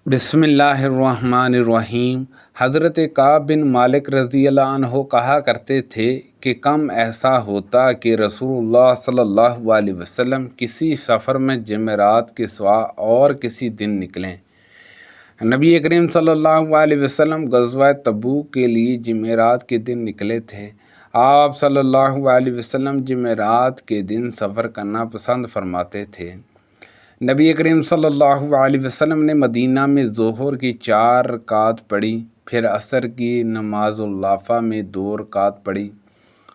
بسم اللہ الرحمن الرحیم۔ حضرت کعب بن مالک رضی اللہ عنہ کہا کرتے تھے کہ کم ایسا ہوتا کہ رسول اللہ صلی اللہ علیہ وسلم کسی سفر میں جمعرات کے سوا اور کسی دن نکلیں۔ نبی کریم صلی اللہ علیہ وسلم غزوہ تبوک کے لیے جمعرات کے دن نکلے تھے۔ آپ صلی اللہ علیہ وسلم جمعرات کے دن سفر کرنا پسند فرماتے تھے۔ نبی کریم صلی اللہ علیہ وسلم نے مدینہ میں ظہر کی 4 رکعت پڑھی، پھر عصر کی نماز الضحیٰ میں 2 رکعت پڑھی،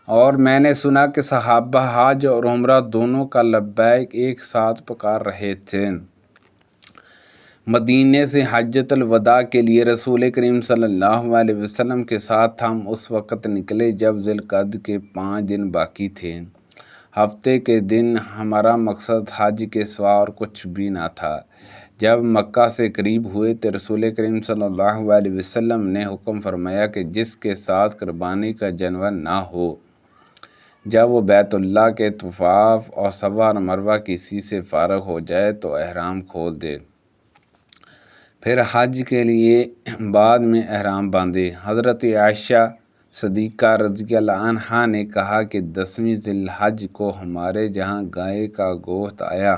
اور میں نے سنا کہ صحابہ حج اور عمرہ دونوں کا لبیک ایک ساتھ پکار رہے تھے۔ مدینے سے حجۃ الوداع کے لیے رسول کریم صلی اللہ علیہ وسلم کے ساتھ ہم اس وقت نکلے جب ذی القعدہ کے 5 دن باقی تھے۔ ہفتے کے دن ہمارا مقصد حج کے سوا اور کچھ بھی نہ تھا۔ جب مکہ سے قریب ہوئے تو رسول کریم صلی اللہ علیہ وسلم نے حکم فرمایا کہ جس کے ساتھ قربانی کا جانور نہ ہو، جب وہ بیت اللہ کے طواف اور صفا اور مروہ کسی سے فارغ ہو جائے تو احرام کھول دے، پھر حج کے لیے بعد میں احرام باندھے۔ حضرت عائشہ صدیقہ رضی اللہ عنہا نے کہا کہ 10ویں ذی الحج کو ہمارے جہاں گائے کا گوشت آیا۔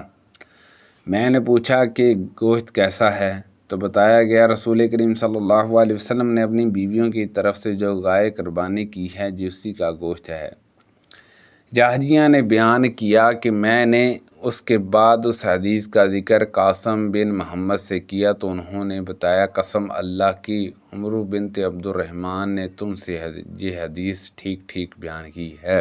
میں نے پوچھا کہ گوشت کیسا ہے؟ تو بتایا گیا رسول کریم صلی اللہ علیہ وسلم نے اپنی بیویوں کی طرف سے جو گائے قربانی کی ہے اسی کا گوشت ہے۔ جاہلیہ نے بیان کیا کہ میں نے اس کے بعد اس حدیث کا ذکر قاسم بن محمد سے کیا تو انہوں نے بتایا، قسم اللہ کی، عمرو بنت عبد الرحمن نے تم سے یہ حدیث ٹھیک بیان کی ہے۔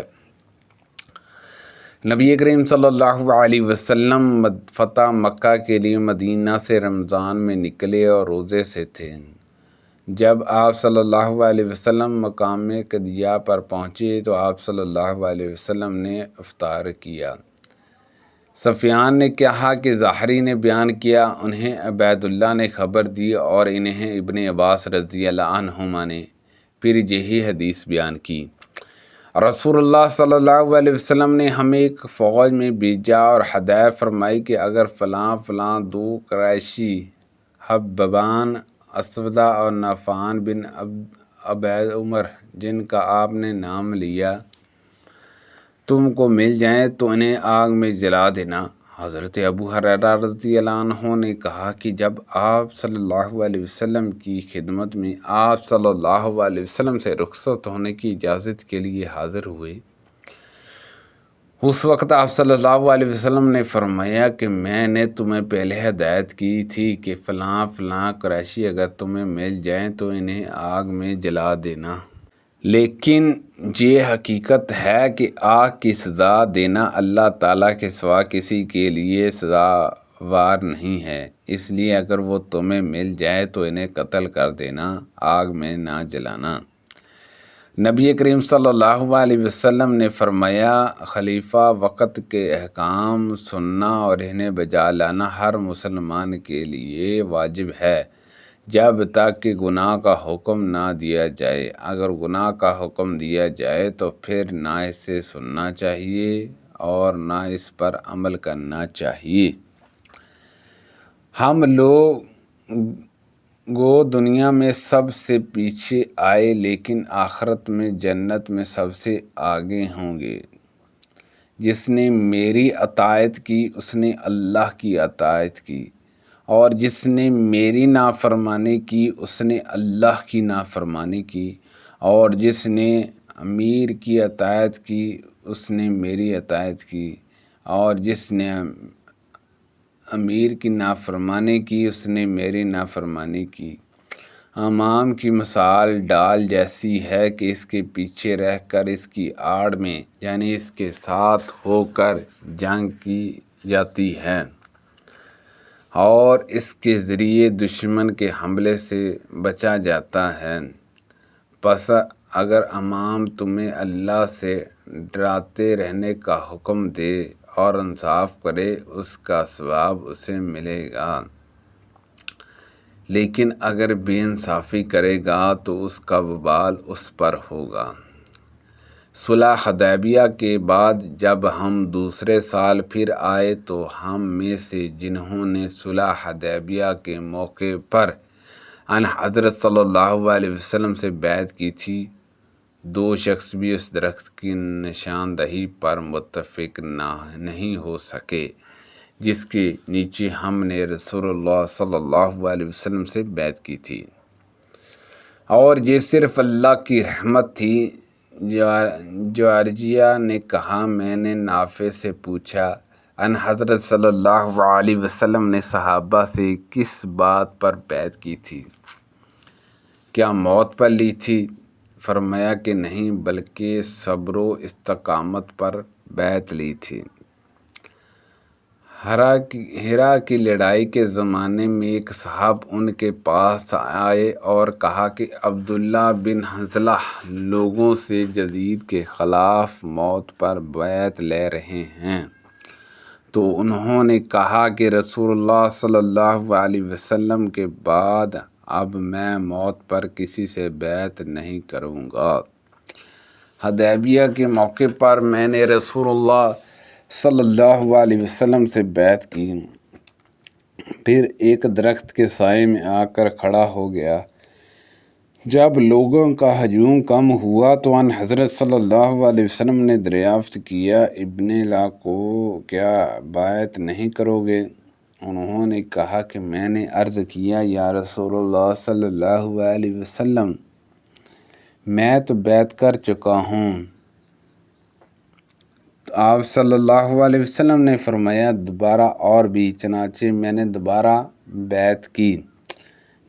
نبی کریم صلی اللہ علیہ وسلم فتح مکہ کے لیے مدینہ سے رمضان میں نکلے اور روزے سے تھے۔ جب آپ صلی اللہ علیہ وسلم مقام قدیہ پر پہنچے تو آپ صلی اللہ علیہ وسلم نے افطار کیا۔ سفیان نے کہا کہ ظاہری نے بیان کیا، انہیں عبید اللہ نے خبر دی اور انہیں ابن عباس رضی اللہ عنہما نے پھر یہی حدیث بیان کی۔ رسول اللہ صلی اللہ علیہ وسلم نے ہمیں ایک فوج میں بھیجا اور ہدایت فرمائی کہ اگر فلاں 2 قریشی، حبابان اسودہ اور نافان بن عبید عمر، جن کا آپ نے نام لیا، تم کو مل جائیں تو انہیں آگ میں جلا دینا۔ حضرت ابو ہریرہ رضی اللہ عنہ نے کہا کہ جب آپ صلی اللہ علیہ وسلم کی خدمت میں آپ صلی اللہ علیہ وسلم سے رخصت ہونے کی اجازت کے لیے حاضر ہوئے، اس وقت آپ صلی اللہ علیہ وسلم نے فرمایا کہ میں نے تمہیں پہلے ہدایت کی تھی کہ فلاں قریشی اگر تمہیں مل جائیں تو انہیں آگ میں جلا دینا، لیکن یہ حقیقت ہے کہ آگ کی سزا دینا اللہ تعالیٰ کے سوا کسی کے لیے سزاوار نہیں ہے، اس لیے اگر وہ تمہیں مل جائے تو انہیں قتل کر دینا، آگ میں نہ جلانا۔ نبی کریم صلی اللہ علیہ وسلم نے فرمایا، خلیفہ وقت کے احکام سننا اور انہیں بجا لانا ہر مسلمان کے لیے واجب ہے جب تک کہ گناہ کا حکم نہ دیا جائے۔ اگر گناہ کا حکم دیا جائے تو پھر نہ اسے سننا چاہیے اور نہ اس پر عمل کرنا چاہیے۔ ہم لوگ دنیا میں سب سے پیچھے آئے لیکن آخرت میں جنت میں سب سے آگے ہوں گے۔ جس نے میری اطاعت کی اس نے اللہ کی اطاعت کی، اور جس نے میری نافرمانی کی اس نے اللہ کی نافرمانی کی، اور جس نے امیر کی اطاعت کی اس نے میری اطاعت کی، اور جس نے امیر کی نافرمانی کی اس نے میری نافرمانی کی۔ امام کی مثال ڈال جیسی ہے کہ اس کے پیچھے رہ کر اس کی آڑ میں یعنی اس کے ساتھ ہو کر جنگ کی جاتی ہے اور اس کے ذریعے دشمن کے حملے سے بچا جاتا ہے۔ پس اگر امام تمہیں اللہ سے ڈراتے رہنے کا حکم دے اور انصاف کرے اس کا ثواب اسے ملے گا، لیکن اگر بے انصافی کرے گا تو اس کا وبال اس پر ہوگا۔ صلح حدیبیہ کے بعد جب ہم دوسرے سال پھر آئے تو ہم میں سے جنہوں نے صلح حدیبیہ کے موقع پر ان حضرت صلی اللہ علیہ وسلم سے بیعت کی تھی، 2 شخص بھی اس درخت کی نشاندہی پر متفق نہیں ہو سکے جس کے نیچے ہم نے رسول اللہ صلی اللہ علیہ وسلم سے بیعت کی تھی، اور یہ صرف اللہ کی رحمت تھی۔ جارجیہ نے کہا، میں نے نافع سے پوچھا، ان حضرت صلی اللہ علیہ وسلم نے صحابہ سے کس بات پر بیعت کی تھی؟ کیا موت پر لی تھی؟ فرمایا کہ نہیں، بلکہ صبر و استقامت پر بیعت لی تھی۔ ہیرا کی لڑائی کے زمانے میں ایک صاحب ان کے پاس آئے اور کہا کہ عبداللہ بن حنظلہ لوگوں سے یزید کے خلاف موت پر بیعت لے رہے ہیں، تو انہوں نے کہا کہ رسول اللہ صلی اللہ علیہ وسلم کے بعد اب میں موت پر کسی سے بیعت نہیں کروں گا۔ حدیبیہ کے موقع پر میں نے رسول اللہ صلی اللہ علیہ وسلم سے بیعت کی، پھر ایک درخت کے سائے میں آ کر کھڑا ہو گیا۔ جب لوگوں کا ہجوم کم ہوا تو ان حضرت صلی اللہ علیہ وسلم نے دریافت کیا، ابن لا کو کیا بیعت نہیں کرو گے؟ انہوں نے کہا کہ میں نے عرض کیا، یا رسول اللہ صلی اللہ علیہ وسلم، میں تو بیعت کر چکا ہوں۔ تو آپ صلی اللہ علیہ وسلم نے فرمایا، دوبارہ اور بھی، چنانچہ میں نے دوبارہ بیعت کی۔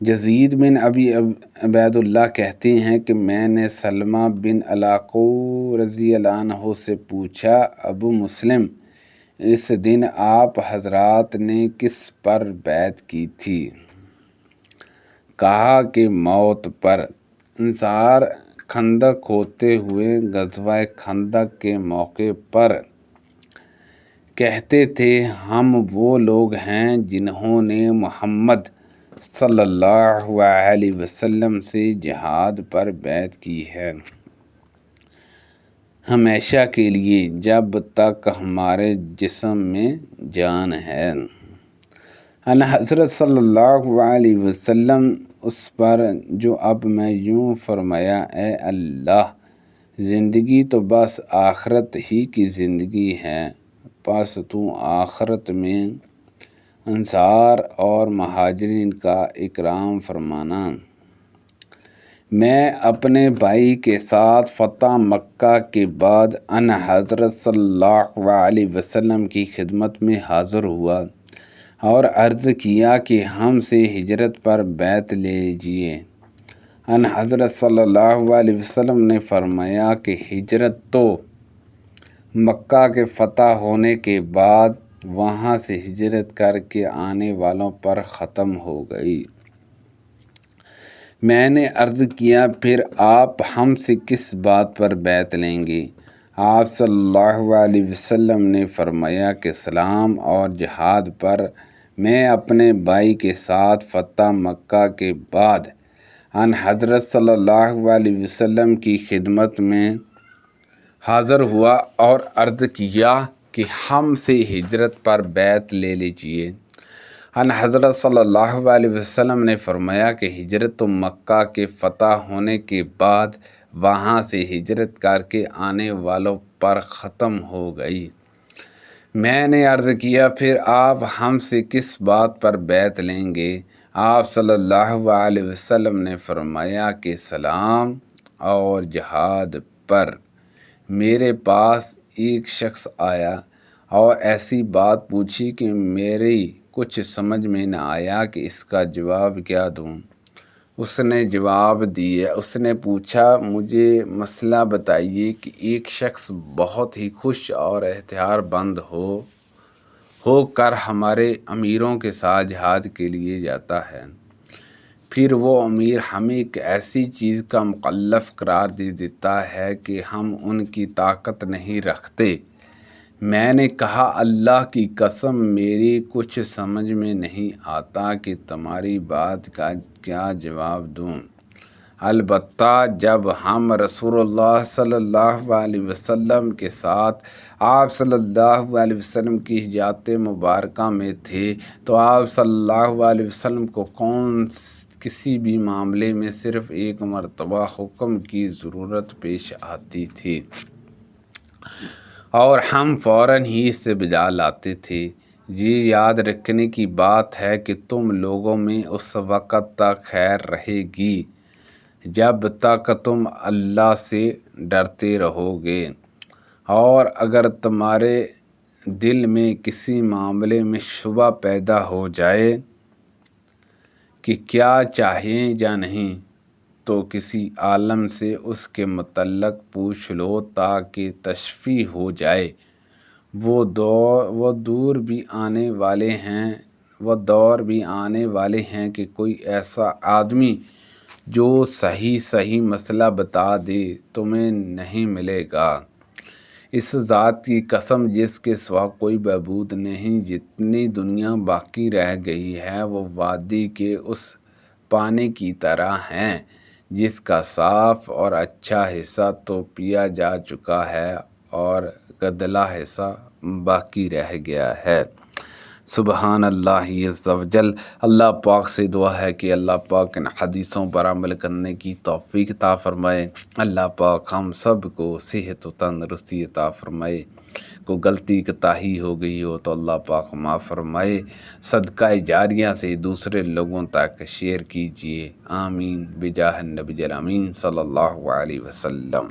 یزید بن ابی عبید اللہ کہتے ہیں کہ میں نے سلمہ بن علاقہ رضی اللہ عنہ سے پوچھا، ابو مسلم، اس دن آپ حضرات نے کس پر بیعت کی تھی؟ کہا کہ موت پر۔ انصار خندق ہوتے ہوئے غزوہ خندق کے موقع پر کہتے تھے، ہم وہ لوگ ہیں جنہوں نے محمد صلی اللہ علیہ وسلم سے جہاد پر بیعت کی ہے، ہمیشہ کے لیے، جب تک ہمارے جسم میں جان ہے۔ ان حضرت صلی اللہ علیہ وسلم اس پر جو اب میں یوں فرمایا، اے اللہ، زندگی تو بس آخرت ہی کی زندگی ہے، پس تو آخرت میں انصار اور مہاجرین کا اکرام فرمانا۔ میں اپنے بھائی کے ساتھ فتح مکہ کے بعد ان حضرت صلی اللہ علیہ وسلم کی خدمت میں حاضر ہوا اور عرض کیا کہ ہم سے ہجرت پر بیعت لے لیجیے۔ ان حضرت صلی اللہ علیہ وسلم نے فرمایا کہ ہجرت تو مکہ کے فتح ہونے کے بعد وہاں سے ہجرت کر کے آنے والوں پر ختم ہو گئی۔ میں نے عرض کیا، پھر آپ ہم سے کس بات پر بیعت لیں گے؟ آپ صلی اللہ علیہ وسلم نے فرمایا کہ اسلام اور جہاد پر۔ میں اپنے بھائی کے ساتھ فتح مکہ کے بعد ان حضرت صلی اللہ علیہ وسلم کی خدمت میں حاضر ہوا اور عرض کیا کہ ہم سے ہجرت پر بیعت لے لیجیے۔ ان حضرت صلی اللہ علیہ وسلم نے فرمایا کہ ہجرت تو مکہ کے فتح ہونے کے بعد وہاں سے ہجرت کر کے آنے والوں پر ختم ہو گئی۔ میں نے عرض کیا، پھر آپ ہم سے کس بات پر بیعت لیں گے؟ آپ صلی اللہ علیہ وسلم نے فرمایا کہ اسلام اور جہاد پر۔ میرے پاس ایک شخص آیا اور ایسی بات پوچھی کہ میری کچھ سمجھ میں نہ آیا کہ اس کا جواب کیا دوں۔ اس نے جواب دیا، اس نے پوچھا، مجھے مسئلہ بتائیے کہ ایک شخص بہت ہی خوش اور اختیار بند ہو کر ہمارے امیروں کے ساتھ جہاد کے لیے جاتا ہے، پھر وہ امیر ہمیں ایک ایسی چیز کا مکلف قرار دے دیتا ہے کہ ہم ان کی طاقت نہیں رکھتے۔ میں نے کہا، اللہ کی قسم، میری کچھ سمجھ میں نہیں آتا کہ تمہاری بات کا کیا جواب دوں۔ البتہ جب ہم رسول اللہ صلی اللہ علیہ وسلم کے ساتھ آپ صلی اللہ علیہ وسلم کی حجات مبارکہ میں تھے تو آپ صلی اللہ علیہ وسلم کو کسی بھی معاملے میں صرف ایک مرتبہ حکم کی ضرورت پیش آتی تھی اور ہم فوراً ہی اسے بجا لاتے تھے۔ یہ یاد رکھنے کی بات ہے کہ تم لوگوں میں اس وقت تک خیر رہے گی جب تک تم اللہ سے ڈرتے رہو گے، اور اگر تمہارے دل میں کسی معاملے میں شبہ پیدا ہو جائے کہ کیا چاہیے یا نہیں تو کسی عالم سے اس کے متعلق پوچھ لو تاکہ تشفیع ہو جائے۔ وہ دور بھی آنے والے ہیں کہ کوئی ایسا آدمی جو صحیح مسئلہ بتا دے تمہیں نہیں ملے گا۔ اس ذات کی قسم جس کے سوا کوئی معبود نہیں، جتنی دنیا باقی رہ گئی ہے وہ وادی کے اس پانی کی طرح ہیں جس کا صاف اور اچھا حصہ تو پیا جا چکا ہے اور گدلا حصہ باقی رہ گیا ہے۔ سبحان اللہ عز و جل۔ اللہ پاک سے دعا ہے کہ اللہ پاک ان حدیثوں پر عمل کرنے کی توفیق عطا فرمائے۔ اللہ پاک ہم سب کو صحت و تندرستی عطا فرمائے۔ کوئی غلطی کوتاہی ہو گئی ہو تو اللہ پاک معاف فرمائے۔ صدقہ جاریہ سے دوسرے لوگوں تک شیئر کیجیے۔ آمین بجاہ النبی الامین صلی اللہ علیہ وسلم۔